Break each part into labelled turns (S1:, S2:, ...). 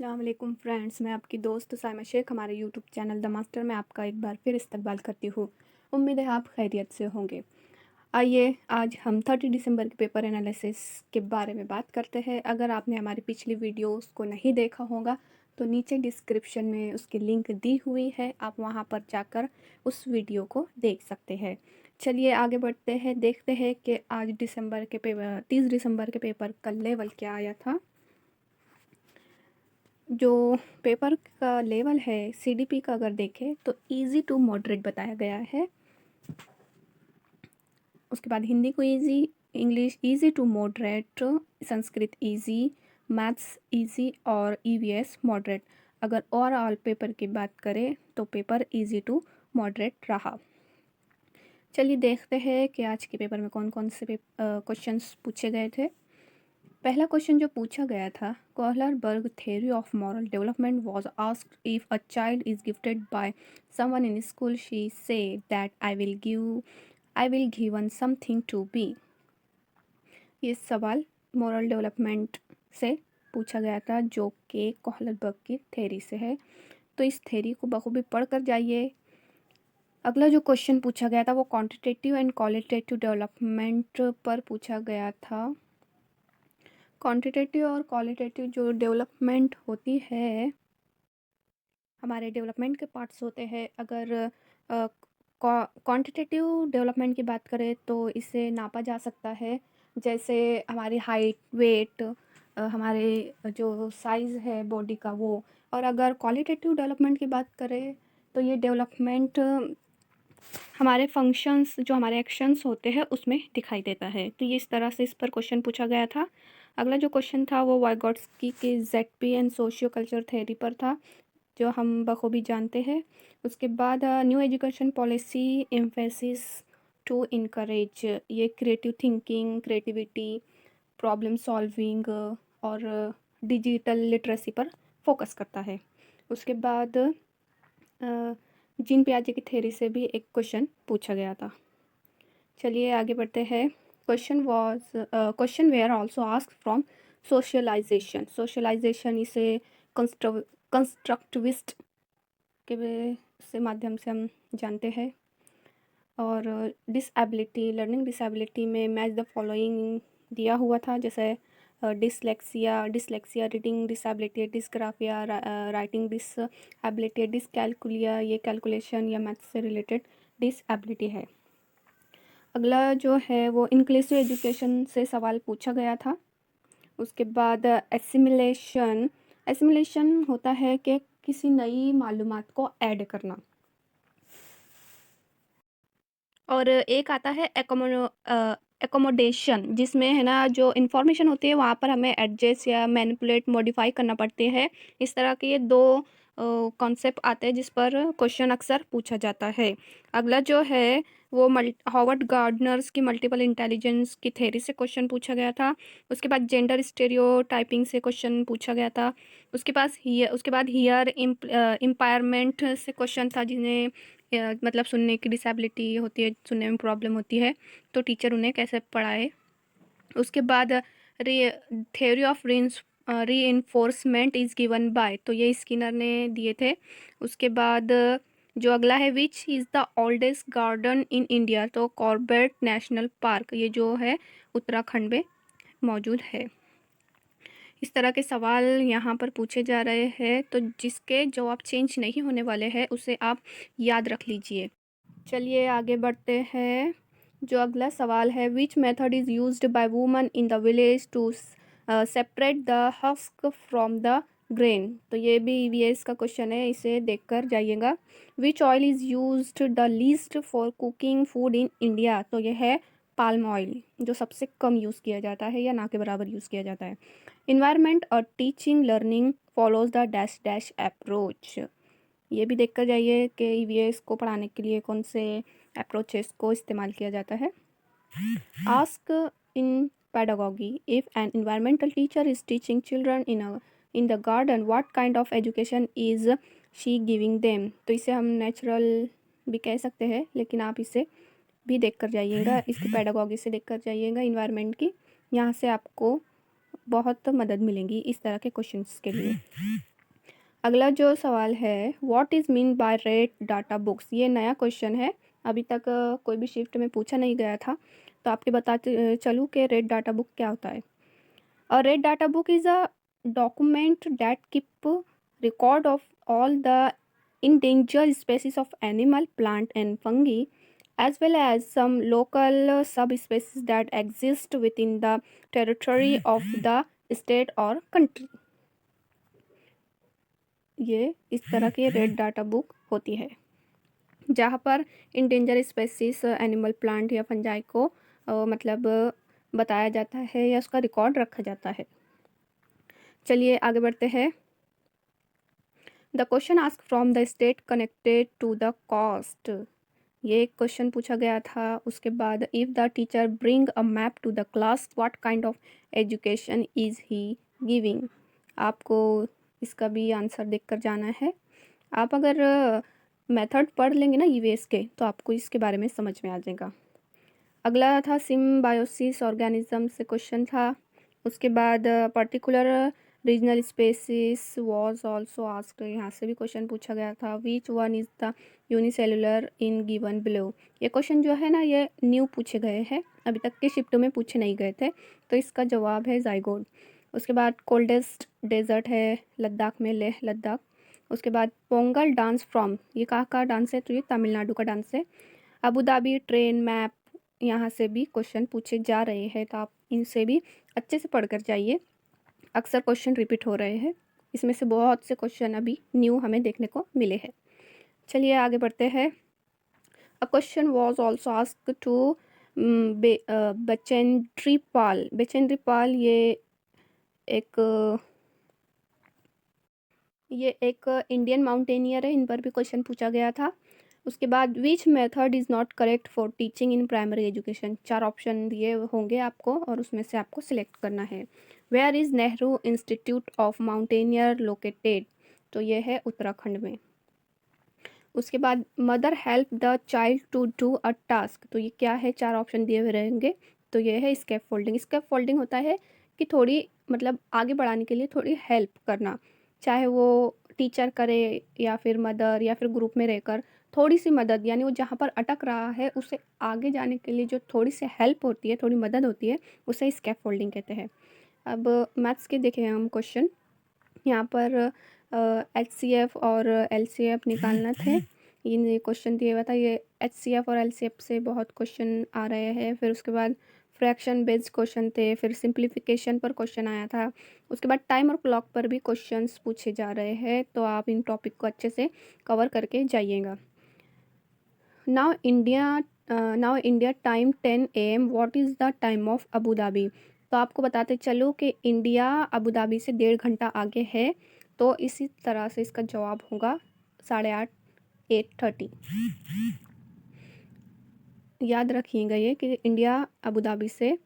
S1: अस्सलाम वालेकुम फ्रेंड्स, मैं आपकी दोस्त साइमा शेख हमारे यूट्यूब चैनल द मास्टर में आपका एक बार फिर इस्तकबाल करती हूँ। उम्मीद है आप खैरियत से होंगे। आइए आज हम 30 दिसंबर के पेपर एनालिसिस के बारे में बात करते हैं। अगर आपने हमारी पिछली वीडियोस को नहीं देखा होगा तो नीचे डिस्क्रिप्शन में उसकी लिंक दी हुई है, आप वहाँ पर जाकर उस वीडियो को देख सकते हैं। चलिए आगे बढ़ते हैं, देखते हैं कि आज 30 दिसंबर के पेपर का लेवल क्या आया था। जो पेपर का लेवल है सीडीपी का अगर देखें तो इजी टू मॉडरेट बताया गया है। उसके बाद हिंदी को easy, English easy to moderate, Sanskrit easy, maths easy और ईवीएस मॉडरेट। अगर ओवरऑल पेपर की बात करें तो पेपर इजी टू मॉडरेट रहा। चलिए देखते हैं कि आज के पेपर में कौन कौन से क्वेश्चंस पूछे गए थे। पहला क्वेश्चन जो पूछा गया था, Kohlberg theory of moral development was asked if a child is gifted by someone in school she say that I will given something to be. ये सवाल मॉरल डेवलपमेंट से पूछा गया था जो कि कोहलरबर्ग की थ्योरी से है, तो इस थ्योरी को बखूबी पढ़ कर जाइए। अगला जो क्वेश्चन पूछा गया था वो क्वांटिटेटिव एंड क्वालिटेटिव डेवलपमेंट पर पूछा गया था। क्वांटिटेटिव और क्वालिटेटिव जो डेवलपमेंट होती है, हमारे डेवलपमेंट के पार्ट्स होते हैं। अगर क्वांटिटेटिव डेवलपमेंट की बात करें तो इसे नापा जा सकता है, जैसे हमारी हाइट, वेट, हमारे जो साइज़ है बॉडी का वो। और अगर क्वालिटेटिव डेवलपमेंट की बात करें तो ये डेवलपमेंट हमारे फंक्शंस, जो हमारे एक्शंस होते हैं उसमें दिखाई देता है। तो ये इस तरह से इस पर क्वेश्चन पूछा गया था। अगला जो क्वेश्चन था वो वाइगोट्स्की की ZPD and socio culture theory पर था, जो हम बखूबी जानते हैं। उसके बाद new education policy emphasis to encourage, ये creative thinking, creativity, problem solving और डिजिटल लिटरेसी पर फोकस करता है। उसके बाद जीन पियाजे की थ्योरी से भी एक क्वेश्चन पूछा गया था। चलिए आगे बढ़ते हैं। Question were also asked from socialization इसे कंस्ट्रक्टिविस्ट के से माध्यम से हम जानते हैं। और डिसेबिलिटी, लर्निंग डिसेबिलिटी में मैच द फॉलोइंग दिया हुआ था, जैसे dyslexia, reading disability, dysgraphia, writing disability, dyscalculia, ये कैलकुलेशन या मैथ्स से रिलेटेड डिसेबिलिटी है। अगला जो है वो इंक्लूसिव एजुकेशन से सवाल पूछा गया था। उसके बाद एसिमिलेशन होता है कि किसी नई मालूमात को ऐड करना। और एक आता है एकोमोडेशन, जिसमें है ना जो इन्फॉर्मेशन होती है वहाँ पर हमें एडजस्ट या मैनिपुलेट, मॉडिफाई करना पड़ते हैं। इस तरह के ये दो कॉन्सेप्ट आते हैं जिस पर क्वेश्चन अक्सर पूछा जाता है। अगला जो है वो हॉवर्ड गार्डनर्स की मल्टीपल इंटेलिजेंस की थ्योरी से क्वेश्चन पूछा गया था। उसके बाद जेंडर स्टेरियोटाइपिंग से क्वेश्चन पूछा गया था। उसके बाद हियर इम्पायरमेंट से क्वेश्चन था, जिन्हें मतलब सुनने की डिसेबिलिटी होती है, सुनने में प्रॉब्लम होती है, तो टीचर उन्हें कैसे पढ़ाए। उसके बाद थ्योरी ऑफ री इन्फोर्समेंट इज़ गिवन बाय, तो ये स्किनर ने दिए थे। उसके बाद जो अगला है, which is the oldest garden in India, तो कॉर्बेट नेशनल पार्क, ये जो है उत्तराखंड में मौजूद है। इस तरह के सवाल यहाँ पर पूछे जा रहे हैं, तो जिसके जवाब चेंज नहीं होने वाले हैं उसे आप याद रख लीजिए। चलिए आगे बढ़ते हैं। जो अगला सवाल है, which method is used by woman in the village to separate the husk from the grain, तो ये भी ईवीएस का क्वेश्चन है, इसे देखकर जाइएगा। विच oil is used the least for cooking food in India, तो यह है पाल्म ऑयल, जो सबसे कम यूज़ किया जाता है या ना के बराबर यूज़ किया जाता है। इन्वायरमेंट और teaching learning follows the dash dash approach, ये भी देखकर जाइए कि ईवीएस को पढ़ाने के लिए कौन से अप्रोचेस को इस्तेमाल किया जाता है। Ask in pedagogy, if an environmental teacher is teaching children in the garden, what kind of education is she giving them, तो इसे हम नेचुरल भी कह सकते हैं, लेकिन आप इसे भी देख कर जाइएगा, इसकी पेडागॉगी से देख कर जाइएगा इन्वायरमेंट की, यहाँ से आपको बहुत मदद मिलेगी इस तरह के क्वेश्चंस के लिए। अगला जो सवाल है, what is mean by red data books. ये नया क्वेश्चन है, अभी तक कोई भी शिफ्ट में पूछा नहीं गया था, तो आपके बताते चलूँ कि रेड डाटा बुक क्या होता है। A red data book is a document that keep record of all the endangered species of animal, plant and fungi, as well as some local subspecies that exist within the territory of the state or country. ये इस तरह की red data book होती है जहाँ पर endanger species animal, plant या fungi को मतलब बताया जाता है या उसका रिकॉर्ड रखा जाता है। चलिए आगे बढ़ते हैं। The question ask from the state connected to the coast. ये एक क्वेश्चन पूछा गया था। उसके बाद if the teacher bring a map to the class what kind of education is he giving. आपको इसका भी आंसर देखकर जाना है। आप अगर मेथड पढ़ लेंगे ना ईवीएस के, तो आपको इसके बारे में समझ में आ जाएगा। अगला था सिम्बायोसिस ऑर्गेनिज्म से क्वेश्चन था। उसके बाद particular regional species was also asked, यहाँ से भी क्वेश्चन पूछा गया था। Which one is the unicellular in given below. ये क्वेश्चन जो है ना, ये न्यू पूछे गए हैं, अभी तक के शिफ्टों में पूछे नहीं गए थे, तो इसका जवाब है जाइगोड। उसके बाद कोल्डेस्ट डेजर्ट है लद्दाख में, लेह लद्दाख। उसके बाद पोंगल डांस फ्रॉम, ये कहाँ का डांस है, तो ये तमिलनाडु का डांस है। अबू धाबी ट्रेन मैप, यहाँ से भी क्वेश्चन पूछे जा रहे हैं, तो आप इनसे भी अच्छे से पढ़कर जाइए। अक्सर क्वेश्चन रिपीट हो रहे हैं, इसमें से बहुत से क्वेश्चन अभी न्यू हमें देखने को मिले हैं। चलिए आगे बढ़ते हैं। A question was also asked to Bachendri Pal. Bachendri Pal ये एक इंडियन माउंटेनियर है, इन पर भी क्वेश्चन पूछा गया था। उसके बाद विच method is not correct for teaching in primary education. 4 option दिए होंगे आपको और उसमें से आपको सिलेक्ट करना है। Where is Nehru institute of mountaineer located, तो ये है उत्तराखंड में। उसके बाद mother help the child to do a task, तो ये क्या है, 4 ऑप्शन दिए हुए रहेंगे, तो ये है स्केप फोल्डिंग। स्केप फोल्डिंग होता है कि थोड़ी मतलब आगे बढ़ाने के लिए थोड़ी हेल्प करना, चाहे वो टीचर करे या फिर मदर या फिर ग्रुप में रहकर थोड़ी सी मदद, यानी वो जहाँ पर अटक रहा है उसे आगे जाने के लिए जो थोड़ी सी हेल्प होती है, थोड़ी मदद होती है, उसे स्केप फोल्डिंग कहते हैं। अब मैथ्स के देखें हम क्वेश्चन, यहाँ पर HCF और LCF निकालना थे। ये क्वेश्चन दिया हुआ था, ये HCF और LCF से बहुत क्वेश्चन आ रहे हैं। फिर उसके बाद फ्रैक्शन बेस्ड क्वेश्चन थे, फिर सिंप्लीफिकेशन पर क्वेश्चन आया था। उसके बाद टाइम और क्लॉक पर भी क्वेश्चंस पूछे जा रहे हैं, तो आप इन टॉपिक को अच्छे से कवर करके जाइएगा। Now India time 10 AM, what is the time of Abu Dhabi. तो आपको बताते चलो कि इंडिया अबू धाबी से 1.5 घंटा आगे है, तो इसी तरह से इसका जवाब होगा 8:30 8:30। याद रखिएगा ये कि इंडिया अबू धाबी से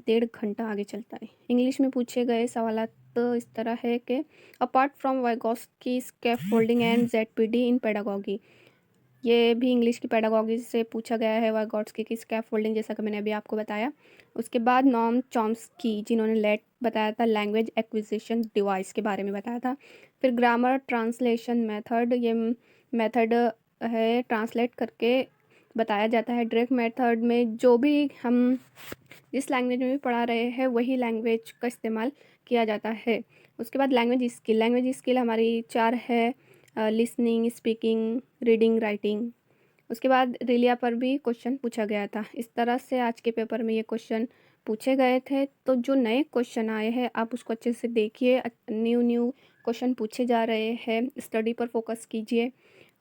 S1: 1.5 घंटा आगे चलता है। इंग्लिश में पूछे गए सवाल तो इस तरह है कि apart from Vygotsky scaffolding and ZPD in pedagogy, ये भी इंग्लिश की पेडागॉगी से पूछा गया है, वाइगॉट्स्की की स्कैफोल्डिंग, जैसा कि मैंने अभी आपको बताया। उसके बाद नॉम चॉम्स्की, जिन्होंने लेट बताया था, लैंग्वेज एक्विजिशन डिवाइस के बारे में बताया था। फिर ग्रामर ट्रांसलेशन मेथड, ये मेथड है ट्रांसलेट करके बताया जाता है। डायरेक्ट मेथड में जो भी हम जिस लैंग्वेज में भी पढ़ा रहे हैं वही लैंग्वेज का इस्तेमाल किया जाता है। उसके बाद लैंग्वेज स्किल हमारी 4 है, लिसनिंग, स्पीकिंग, रीडिंग, राइटिंग। उसके बाद रिलिया पर भी क्वेश्चन पूछा गया था। इस तरह से आज के पेपर में ये क्वेश्चन पूछे गए थे। तो जो नए क्वेश्चन आए हैं आप उसको अच्छे से देखिए, न्यू क्वेश्चन पूछे जा रहे हैं, स्टडी पर फोकस कीजिए।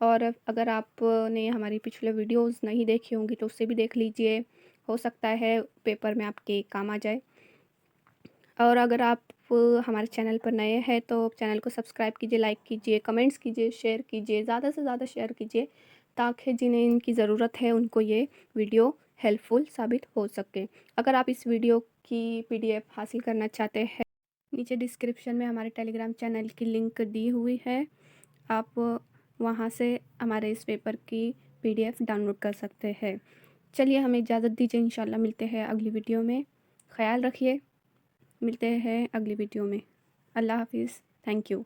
S1: और अगर आपने हमारी पिछले वीडियोस नहीं देखी होंगी तो उससे भी देख लीजिए, हो सकता है पेपर में आपके काम आ जाए। और अगर आप हमारे चैनल पर नए हैं तो चैनल को सब्सक्राइब कीजिए, लाइक कीजिए, कमेंट्स कीजिए, शेयर कीजिए, ज़्यादा से ज़्यादा शेयर कीजिए, ताकि जिन्हें इनकी ज़रूरत है उनको ये वीडियो हेल्पफुल साबित हो सके। अगर आप इस वीडियो की PDF हासिल करना चाहते हैं, नीचे डिस्क्रिप्शन में हमारे टेलीग्राम चैनल की लिंक दी हुई है, आप वहाँ से हमारे इस पेपर की PDF डाउनलोड कर सकते हैं। चलिए हमें इजाज़त दीजिए, इंशाल्लाह मिलते हैं अगली वीडियो में। ख्याल रखिए, मिलते हैं अगली वीडियो में। अल्लाह हाफिज़, थैंक यू।